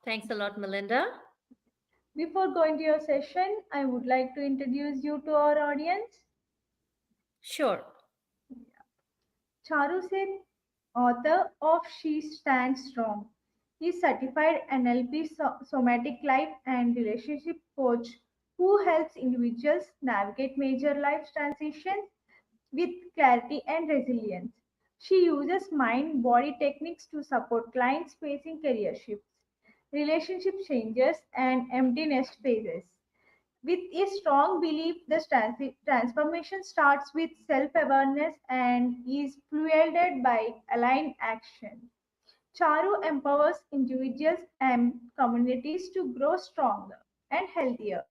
Thanks a lot, Melinda. Before going to your session, I would like to introduce you to our audience. Sure. Charu Seth, author of She Stands Strong, is certified NLP somatic life and relationship coach who helps individuals navigate major life transitions with clarity and resilience. She uses mind body techniques to support clients facing career shifts, relationship changes, and empty nest phases. With a strong belief, the transformation starts with self awareness and is fueled by aligned action. Charu empowers individuals and communities to grow stronger and healthier.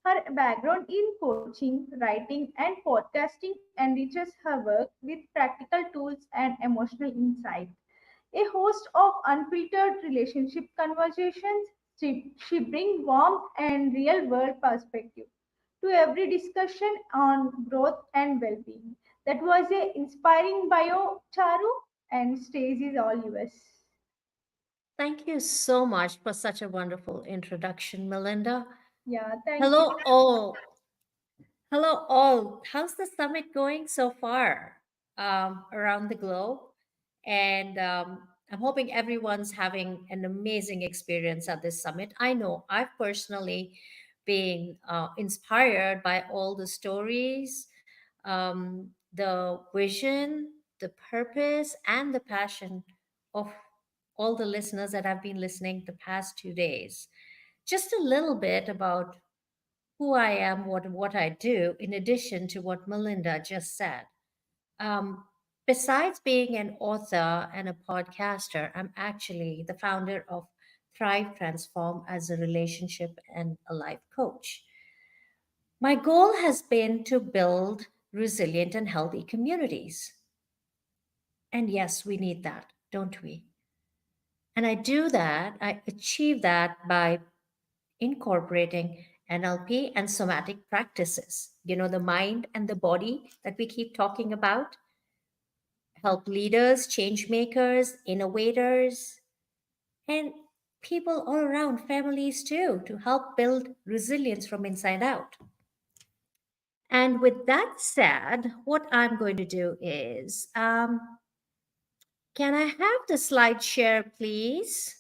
Her background in coaching, writing, and podcasting enriches her work with practical tools and emotional insight. A host of unfiltered relationship conversations, she brings warmth and real world perspective to every discussion on growth and well being. That was a inspiring bio, Charu, and stage is all yours. Thank you so much for such a wonderful introduction, Melinda. Yeah, thank you. Hello, all. Hello, all. How's the summit going so far around the globe? And I'm hoping everyone's having an amazing experience at this summit. I know I've personally been inspired by all the stories, the vision, the purpose, and the passion of all the listeners that have been listening the past 2 days. Just a little bit about who I am, what I do, in addition to what Melinda just said. Um, Besides being an author and a podcaster, I'm actually the founder of Thrive Transform as a relationship and a life coach. My goal has been to build resilient and healthy communities. And yes, we need that, don't we? And I achieve that by incorporating NLP and somatic practices. You know, the mind and the body that we keep talking about help leaders, change makers, innovators, and people all around, families too, to help build resilience from inside out. And with that said, what I'm going to do is can I have the slide share, please?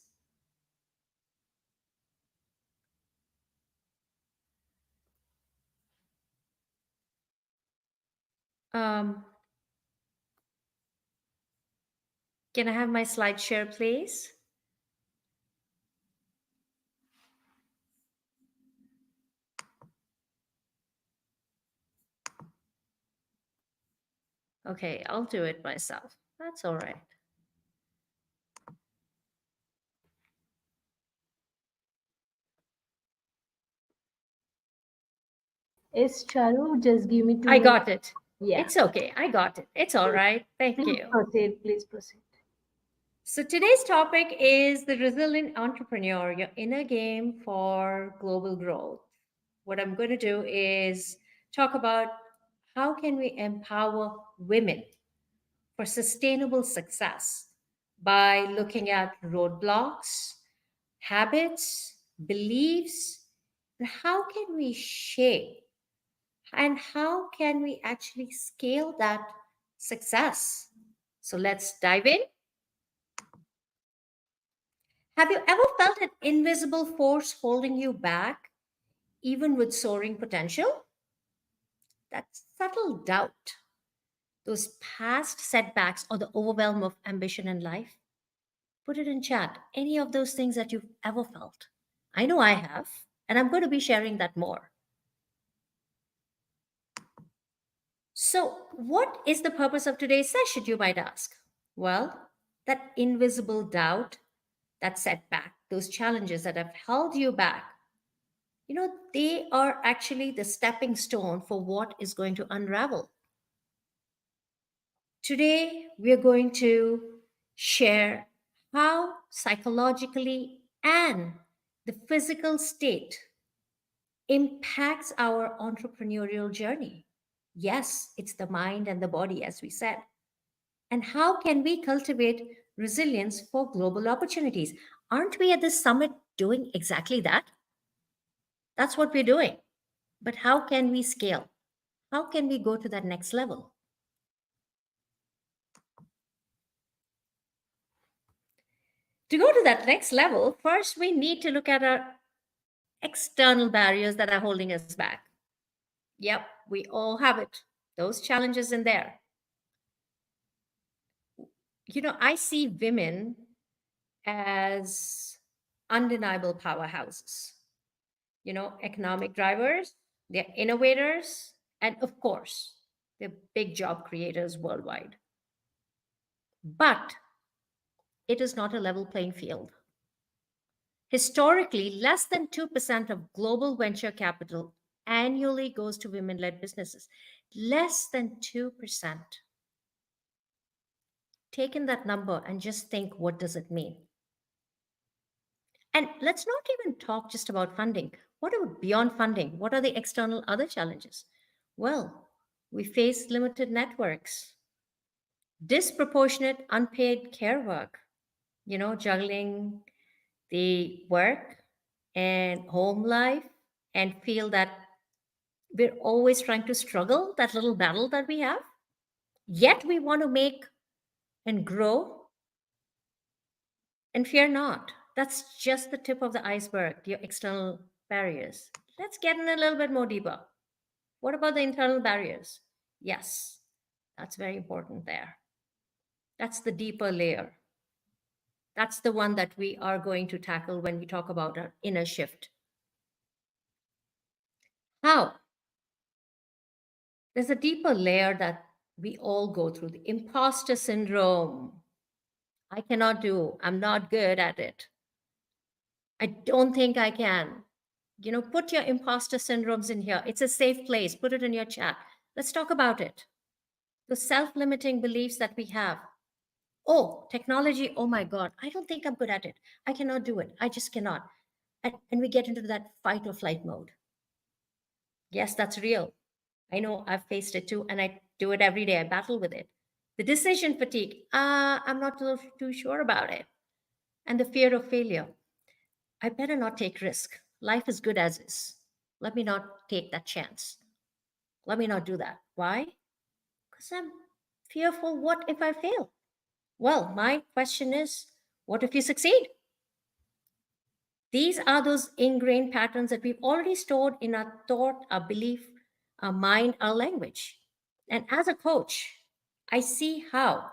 Um, can I have my slide share, please? Okay, I'll do it myself. That's all right. Yes, Charu, just give me two I minutes. got it. Yeah, It's okay. I got it. It's all right. Thank please you. proceed. Please proceed. So today's topic is the resilient entrepreneur, your inner game for global growth. What I'm going to do is talk about how can we empower women for sustainable success by looking at roadblocks, habits, beliefs, and how can we shape and how can we actually scale that success? So let's dive in. Have you ever felt an invisible force holding you back, even with soaring potential? That subtle doubt, those past setbacks, or the overwhelm of ambition in life? Put it in chat. Any of those things that you've ever felt. I know I have, and I'm going to be sharing that more. So, what is the purpose of today's session, you might ask? Well, that invisible doubt, that setback, those challenges that have held you back, they are actually the stepping stone for what is going to unravel. Today, we are going to share how psychologically and the physical state impacts our entrepreneurial journey. Yes, it's the mind and the body, as we said. And how can we cultivate resilience for global opportunities? Aren't we at this summit doing exactly that? That's what we're doing. But how can we scale? How can we go to that next level? To go to that next level, first we need to look at our external barriers that are holding us back. Yep, we all have it. Those challenges in there. I see women as undeniable powerhouses, economic drivers, they're innovators, and of course, they're big job creators worldwide. But it is not a level playing field. Historically, less than 2% of global venture capital annually goes to women led businesses. Less than 2%. Take in that number and just think, what does it mean? And let's not even talk just about funding. What about beyond funding? What are the external other challenges? Well, we face limited networks, disproportionate unpaid care work, juggling the work and home life and feel that we're always trying to struggle that little battle that we have. Yet we want to make and grow and fear not. That's just the tip of the iceberg, your external barriers. Let's get in a little bit more deeper. What about the internal barriers? Yes, that's very important there. That's the deeper layer. That's the one that we are going to tackle when we talk about our inner shift. How? There's a deeper layer that we all go through, the imposter syndrome. I cannot do, I'm not good at it. I don't think I can. Put your imposter syndromes in here. It's a safe place. Put it in your chat. Let's talk about it. The self limiting beliefs that we have. Oh, technology. Oh my God. I don't think I'm good at it. I cannot do it. I just cannot. And we get into that fight or flight mode. Yes, that's real. I know I've faced it too, and I do it every day. I battle with it. The decision fatigue. I'm not too sure about it. And the fear of failure. I better not take risk. Life is good as is. Let me not take that chance. Let me not do that. Why? Because I'm fearful. What if I fail? Well, my question is, what if you succeed? These are those ingrained patterns that we've already stored in our thought, our belief, our mind, our language. And as a coach, I see how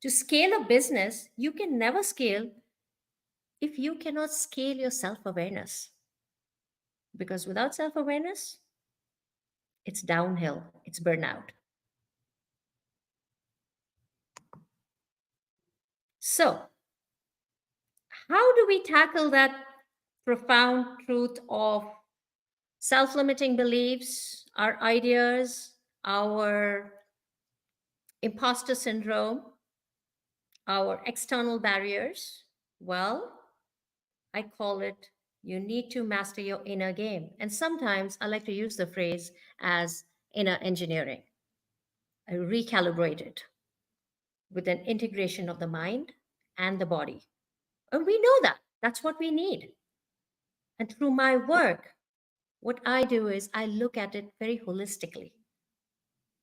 to scale a business, you can never scale if you cannot scale your self awareness. Because without self awareness, it's downhill, it's burnout. So, how do we tackle that profound truth of self limiting beliefs, our ideas, our imposter syndrome, our external barriers? Well, I call it you need to master your inner game. And sometimes I like to use the phrase as inner engineering. I recalibrate it with an integration of the mind and the body. And we know that. That's what we need. And through my work, what I do is I look at it very holistically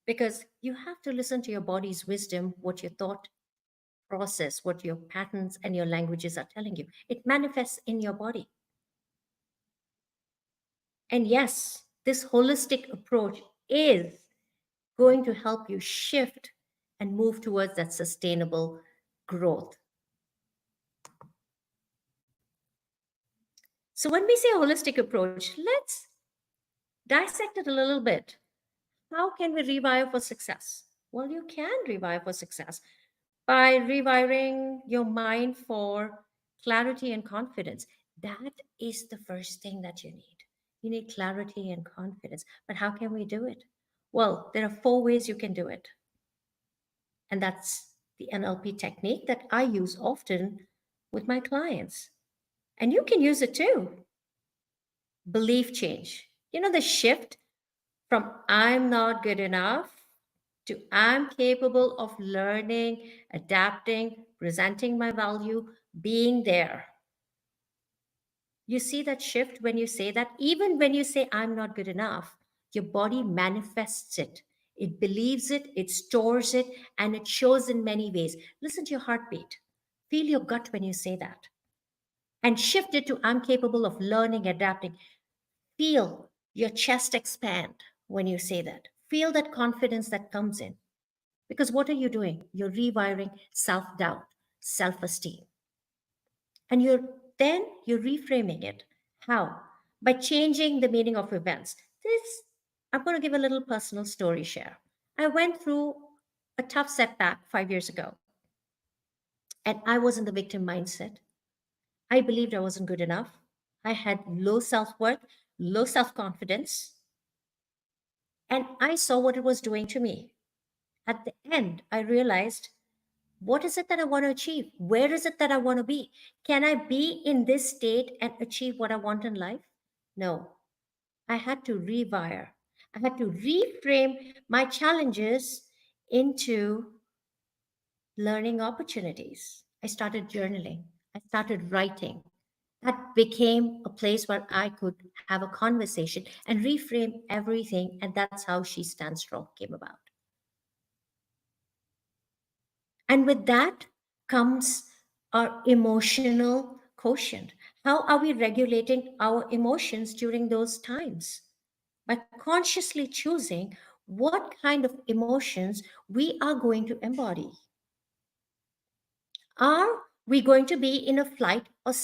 because you have to listen to your body's wisdom, what your thought process, what your patterns and your languages are telling you. It manifests in your body. And yes, this holistic approach is going to help you shift and move towards that sustainable growth. So, when we say holistic approach, let's dissect it a little bit. How can we rewire for success? Well, you can rewire for success by rewiring your mind for clarity and confidence. That is the first thing that you need. You need clarity and confidence. But how can we do it? Well, there are 4 ways you can do it. And that's the NLP technique that I use often with my clients. And you can use it too. Belief change. The shift from I'm not good enough to I'm capable of learning, adapting, presenting my value, being there. You see that shift when you say that? Even when you say, I'm not good enough, your body manifests it. It believes it, it stores it, and it shows in many ways. Listen to your heartbeat. Feel your gut when you say that. And shift it to, I'm capable of learning, adapting. Feel your chest expand when you say that. Feel that confidence that comes in. Because what are you doing? You're rewiring self doubt, self esteem. And you're reframing it. How? By changing the meaning of events. This, I'm going to give a little personal story share. I went through a tough setback 5 years ago, and I was in the victim mindset. I believed I wasn't good enough. I had low self worth, low self confidence, and I saw what it was doing to me. At the end, I realized, what is it that I want to achieve? Where is it that I want to be? Can I be in this state and achieve what I want in life? No. I had to rewire. I had to reframe my challenges into learning opportunities. I started journaling. I started writing. That became a place where I could have a conversation and reframe everything. And that's how She Stands Strong came about. And with that comes our emotional quotient. How are we regulating our emotions during those times? By consciously choosing what kind of emotions we are going to embody. Are we going to be in a flight or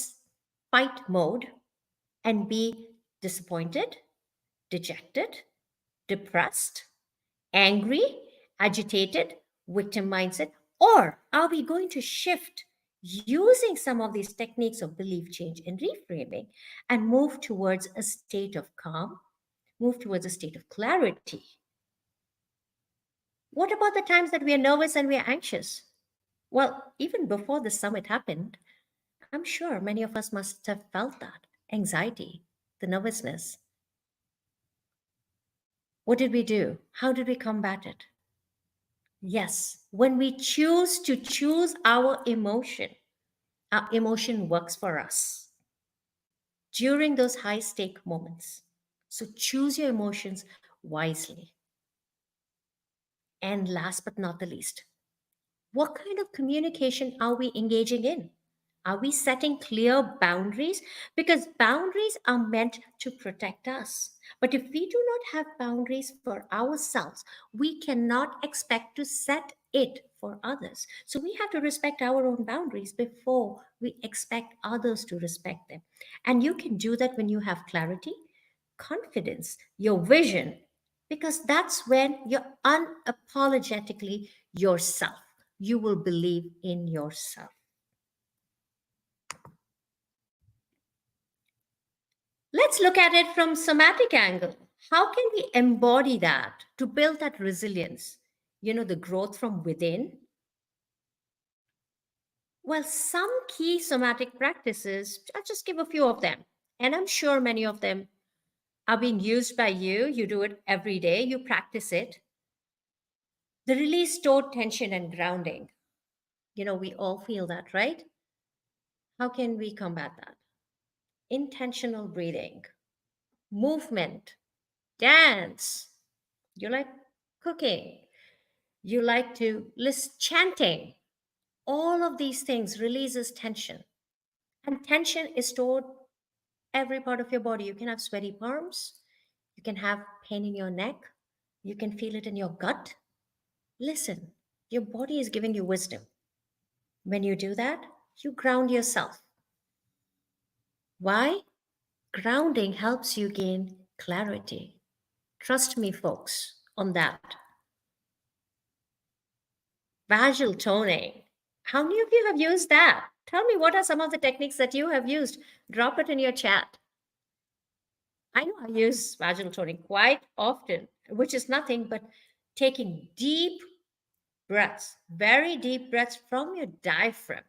fight mode and be disappointed, dejected, depressed, angry, agitated, victim mindset? Or are we going to shift using some of these techniques of belief change and reframing and move towards a state of calm, move towards a state of clarity? What about the times that we are nervous and we are anxious? Well, even before the summit happened, I'm sure many of us must have felt that anxiety, the nervousness. What did we do? How did we combat it? Yes, when we choose to choose our emotion works for us during those high stake moments. So choose your emotions wisely. And last but not the least, what kind of communication are we engaging in? Are we setting clear boundaries? Because boundaries are meant to protect us. But if we do not have boundaries for ourselves, we cannot expect to set it for others. So we have to respect our own boundaries before we expect others to respect them. And you can do that when you have clarity, confidence, your vision, because that's when you're unapologetically yourself. You will believe in yourself. Let's look at it from somatic angle. How can we embody that to build that resilience? The growth from within. Well, some key somatic practices, I'll just give a few of them. And I'm sure many of them are being used by you. You do it every day, you practice it. The release stored tension and grounding. We all feel that, right? How can we combat that? Intentional breathing, movement, dance. You like cooking. You like to listen, chanting. All of these things releases tension. And tension is stored every part of your body. You can have sweaty palms. You can have pain in your neck. You can feel it in your gut. Listen, your body is giving you wisdom. When you do that, you ground yourself. Why? Grounding helps you gain clarity. Trust me, folks, on that. Vagal toning. How many of you have used that? Tell me, what are some of the techniques that you have used? Drop it in your chat. I know I use vagal toning quite often, which is nothing but taking deep breaths, very deep breaths from your diaphragm,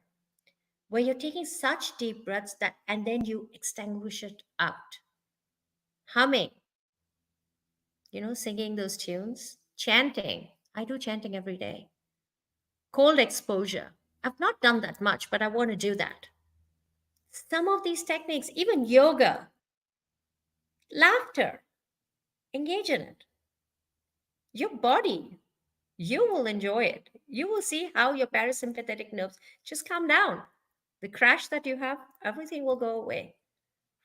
where you're taking such deep breaths that, and then you extinguish it out. Humming, singing those tunes, chanting. I do chanting every day. Cold exposure. I've not done that much, but I want to do that. Some of these techniques, even yoga, laughter, engage in it. Your body, you will enjoy it. You will see how your parasympathetic nerves just calm down. The crash that you have, everything will go away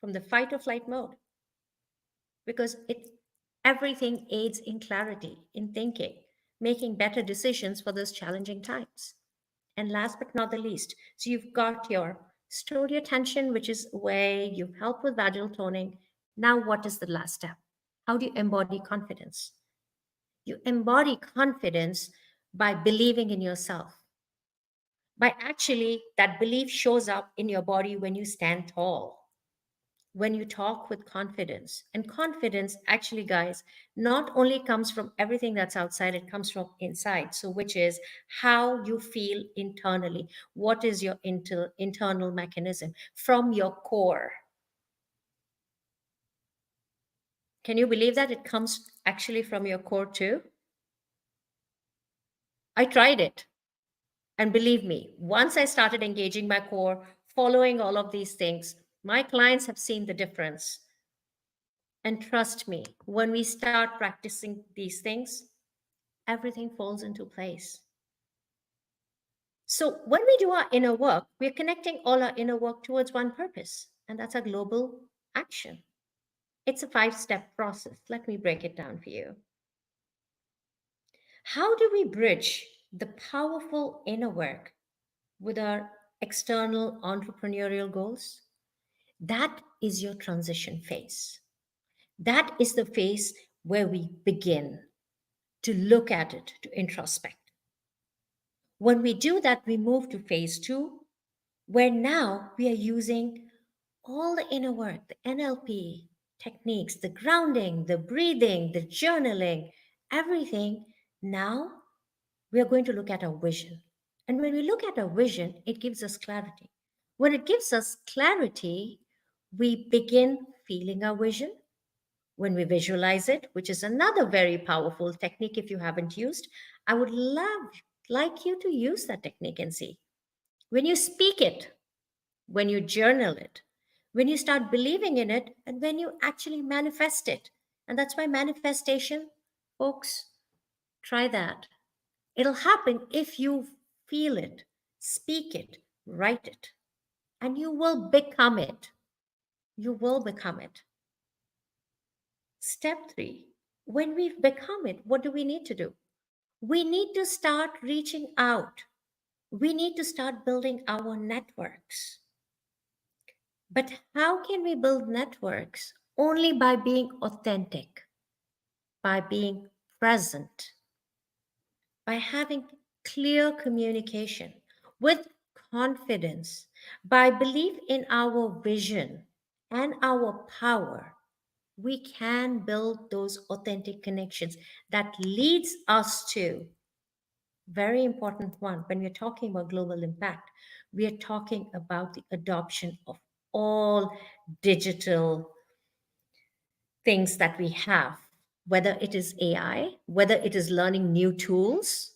from the fight or flight mode because everything aids in clarity, in thinking, making better decisions for those challenging times. And last but not the least, so you've got your stored your tension, which is away, you've helped with vaginal toning. Now, what is the last step? How do you embody confidence? You embody confidence by believing in yourself. By actually, that belief shows up in your body when you stand tall, when you talk with confidence. And confidence, actually, guys, not only comes from everything that's outside, it comes from inside. So, which is how you feel internally. What is your internal mechanism from your core? Can you believe that it comes actually from your core too? I tried it. And believe me, once I started engaging my core, following all of these things, my clients have seen the difference. And trust me, when we start practicing these things, everything falls into place. So when we do our inner work, we're connecting all our inner work towards one purpose, and that's a global action. It's a 5-step process. Let me break it down for you. How do we bridge the powerful inner work with our external entrepreneurial goals? That is your transition phase. That is the phase where we begin to look at it, to introspect. When we do that, we move to phase two, where now we are using all the inner work, the NLP techniques, the grounding, the breathing, the journaling, everything. Now we are going to look at our vision. And when we look at our vision, it gives us clarity. When it gives us clarity, we begin feeling our vision. When we visualize it, which is another very powerful technique if you haven't used, I would like you to use that technique and see. When you speak it, when you journal it, when you start believing in it, and when you actually manifest it. And that's why manifestation, folks, try that. It'll happen if you feel it, speak it, write it, and you will become it. You will become it. Step three, when we've become it, what do we need to do? We need to start reaching out. We need to start building our networks. But how can we build networks? Only by being authentic, by being present, by having clear communication with confidence, by belief in our vision and our power. We can build those authentic connections that leads us to very important one. When we're talking about global impact, we are talking about the adoption of all digital things that we have, whether it is AI, whether it is learning new tools.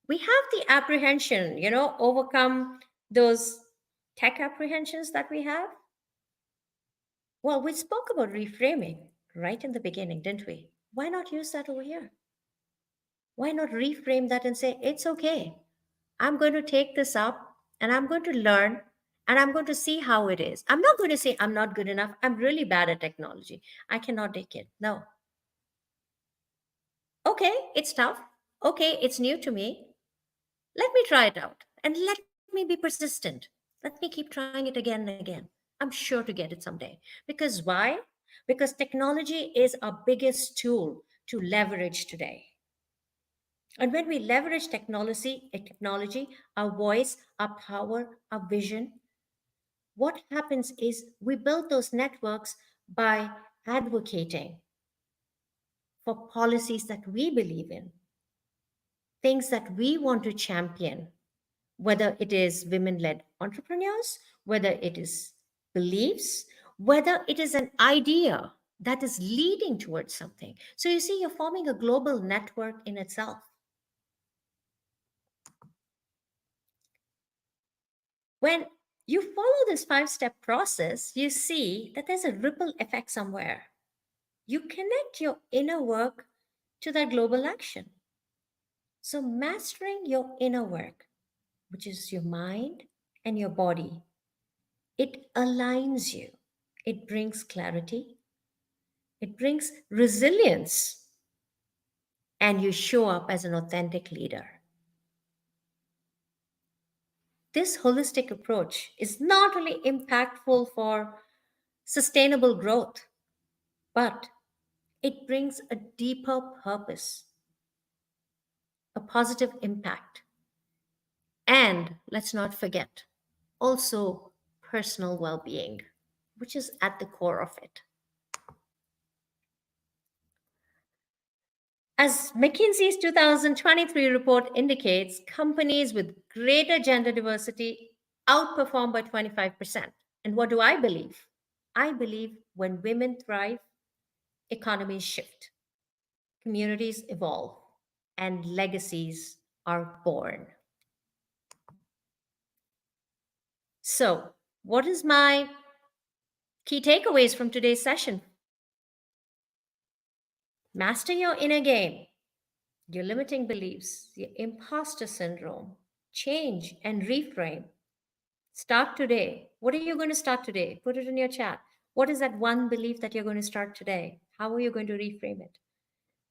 We have the apprehension, overcome those tech apprehensions that we have. Well, we spoke about reframing right in the beginning, didn't we? Why not use that over here? Why not reframe that and say, it's okay. I'm going to take this up and I'm going to learn and I'm going to see how it is. I'm not going to say I'm not good enough. I'm really bad at technology. I cannot take it. No. Okay, it's tough. Okay, it's new to me. Let me try it out and let me be persistent. Let me keep trying it again and again. I'm sure to get it someday. Because why? Because technology is our biggest tool to leverage today. And when we leverage technology, our voice, our power, our vision, what happens is we build those networks by advocating for policies that we believe in, things that we want to champion, whether it is women led entrepreneurs, whether it is beliefs, whether it is an idea that is leading towards something. So you see, you're forming a global network in itself. When You follow this 5-step process, you see that there's a ripple effect somewhere. You connect your inner work to that global action. So, mastering your inner work, which is your mind and your body, it aligns you, it brings clarity, it brings resilience, and you show up as an authentic leader. This holistic approach is not only impactful for sustainable growth, but it brings a deeper purpose, a positive impact, and let's not forget, also personal well being, which is at the core of it. As McKinsey's 2023 report indicates, companies with greater gender diversity outperform by 25%. And what do I believe? I believe when women thrive, economies shift, communities evolve, and legacies are born. So, what is my key takeaways from today's session? Master your inner game, your limiting beliefs, your imposter syndrome. Change and reframe. Start today. What are you going to start today? Put it in your chat. What is that one belief that you're going to start today? How are you going to reframe it?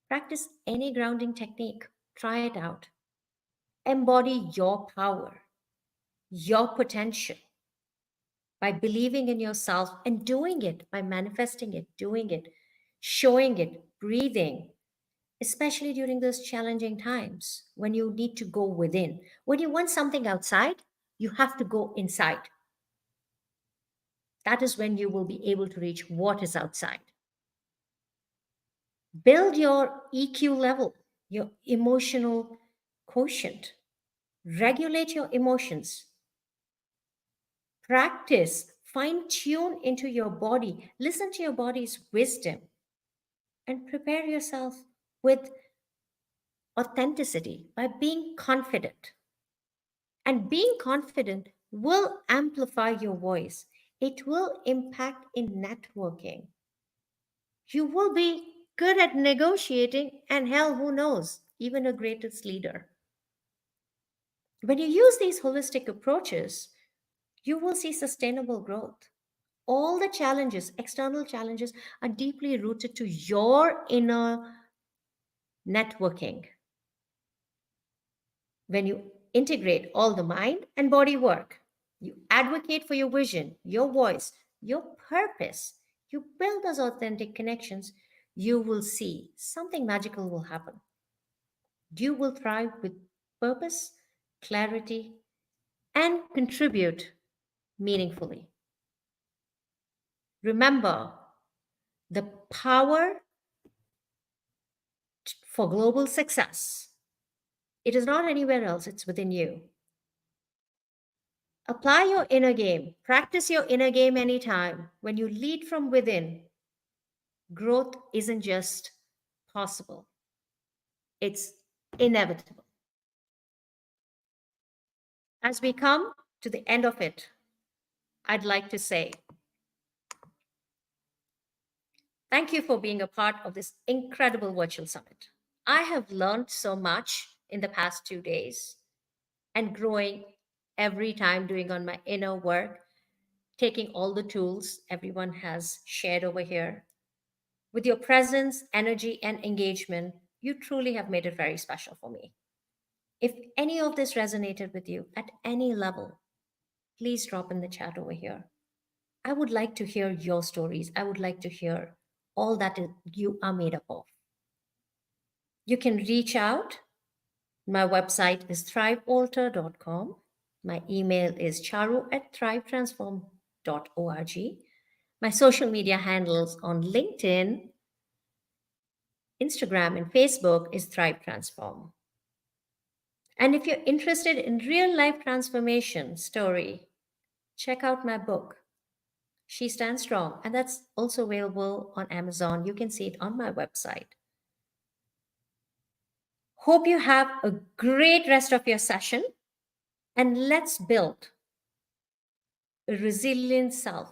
Practice any grounding technique. Try it out. Embody your power, your potential by believing in yourself and doing it, by manifesting it, doing it, showing it, breathing, especially during those challenging times when you need to go within. When you want something outside, you have to go inside. That is when you will be able to reach what is outside. Build your EQ level, your emotional quotient. Regulate your emotions. Practice, fine tune into your body. Listen to your body's wisdom and prepare yourself with authenticity by being confident. And being confident will amplify your voice. It will impact in networking. You will be good at negotiating, and hell, who knows, even a greatest leader. When you use these holistic approaches, you will see sustainable growth. All the challenges, external challenges, are deeply rooted to your inner networking. When you integrate all the mind and body work, you advocate for your vision, your voice, your purpose, you build those authentic connections, you will see something magical will happen. You will thrive with purpose, clarity, and contribute meaningfully. Remember, the power for global success, it is not anywhere else, it's within you. Apply your inner game. Practice your inner game anytime. When you lead from within, growth isn't just possible, it's inevitable. As we come to the end of it, I'd like to say thank you for being a part of this incredible virtual summit. I have learned so much in the past 2 days and growing every time doing on my inner work, taking all the tools everyone has shared over here. With your presence, energy, and engagement, you truly have made it very special for me. If any of this resonated with you at any level, please drop in the chat over here. I would like to hear your stories. I would like to hear all that you are made up of. You can reach out. My website is thrivealter.com. My email is charu@thrivetransform.org. My social media handles on LinkedIn, Instagram, and Facebook is Thrive Transform. And if you're interested in real life transformation story, check out my book, She Stands Strong. And that's also available on Amazon. You can see it on my website. Hope you have a great rest of your session. And let's build a resilient self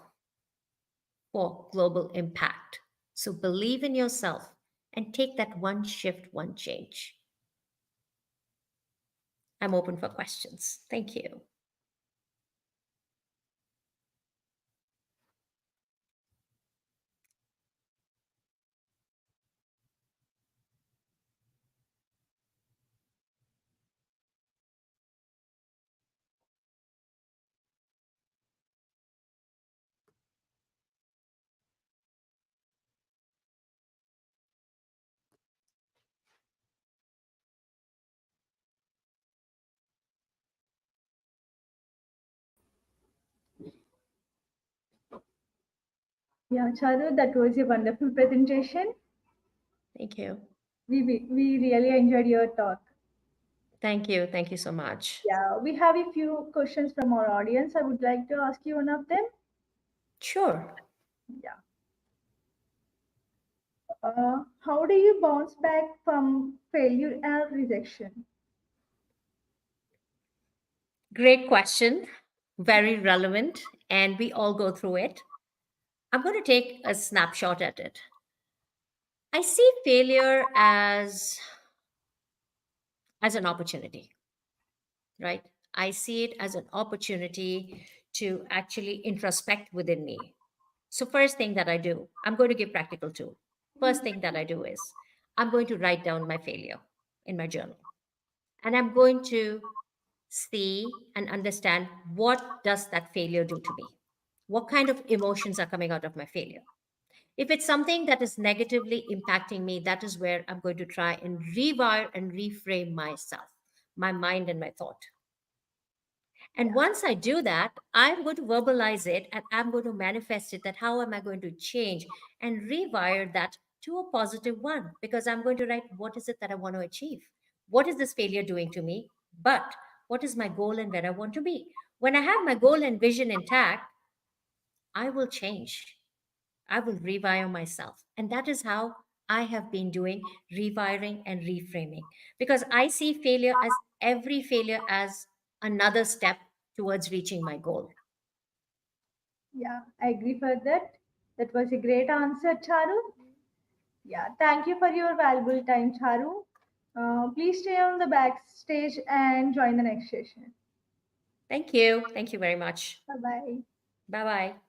for global impact. So believe in yourself and take that one shift, one change. I'm open for questions. Thank you. Yeah, Charu, that was a wonderful presentation. Thank you. We really enjoyed your talk. Thank you. Thank you so much. Yeah, we have a few questions from our audience. I would like to ask you one of them. Sure. Yeah. How do you bounce back from failure and rejection? Great question. Very relevant. And we all go through it. I'm going to take a snapshot at it. I see failure as an opportunity, right? I see it as an opportunity to actually introspect within me. So first thing that I do, I'm going to give practical tool. First thing that I do is I'm going to write down my failure in my journal. And I'm going to see and understand what does that failure do to me? What kind of emotions are coming out of my failure? If it's something that is negatively impacting me, that is where I'm going to try and rewire and reframe myself, my mind and my thought. And Yeah, once I do that, I'm going to verbalize it and I'm going to manifest it that how am I going to change and rewire that to a positive one? Because I'm going to write what is it that I want to achieve? What is this failure doing to me? But what is my goal and where I want to be? When I have my goal and vision intact, I will change. I will rewire myself. And that is how I have been doing rewiring and reframing because I see every failure as another step towards reaching my goal. yeah, I agree for that. That was a great answer, Charu. Yeah, thank you for your valuable time, Charu. Please stay on the backstage and join the next session. Thank you. Thank you very much. Bye bye. Bye bye.